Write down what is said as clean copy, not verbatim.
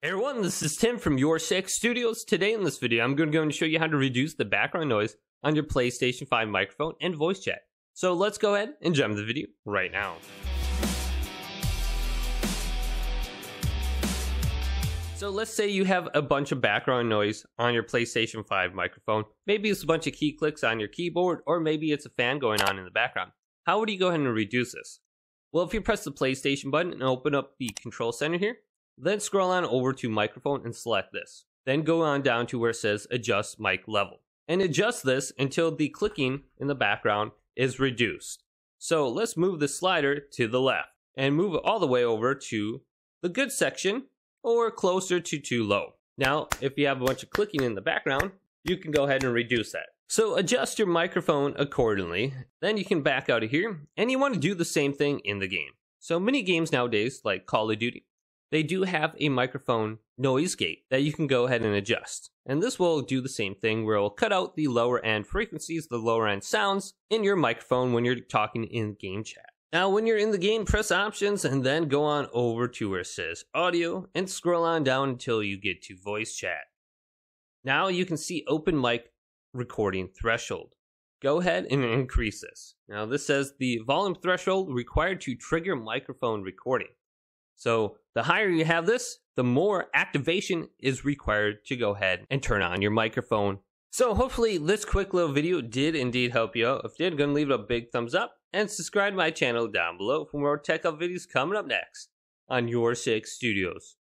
Hey everyone, this is Tim from YourSixStudios. Today in this video, I'm going to show you how to reduce the background noise on your PlayStation 5 microphone and voice chat. So let's go ahead and jump into the video right now. So let's say you have a bunch of background noise on your PlayStation 5 microphone. Maybe it's a bunch of key clicks on your keyboard, or maybe it's a fan going on in the background. How would you go ahead and reduce this? Well, if you press the PlayStation button and open up the control center here, then scroll on over to microphone and select this. Then go on down to where it says adjust mic level. And adjust this until the clicking in the background is reduced. So let's move the slider to the left and move it all the way over to the good section or closer to too low. Now, if you have a bunch of clicking in the background, you can go ahead and reduce that. So adjust your microphone accordingly. Then you can back out of here and you want to do the same thing in the game. So many games nowadays, like Call of Duty, they do have a microphone noise gate that you can go ahead and adjust. And this will do the same thing where it will cut out the lower end frequencies, the lower end sounds in your microphone when you're talking in game chat. Now, when you're in the game, press options and then go on over to where it says audio and scroll on down until you get to voice chat. Now you can see open mic recording threshold. Go ahead and increase this. Now this says the volume threshold required to trigger microphone recording. So the higher you have this, the more activation is required to go ahead and turn on your microphone. So hopefully this quick little video did indeed help you out. If you did, go and leave it a big thumbs up and subscribe to my channel down below for more tech up videos coming up next on YourSixStudios.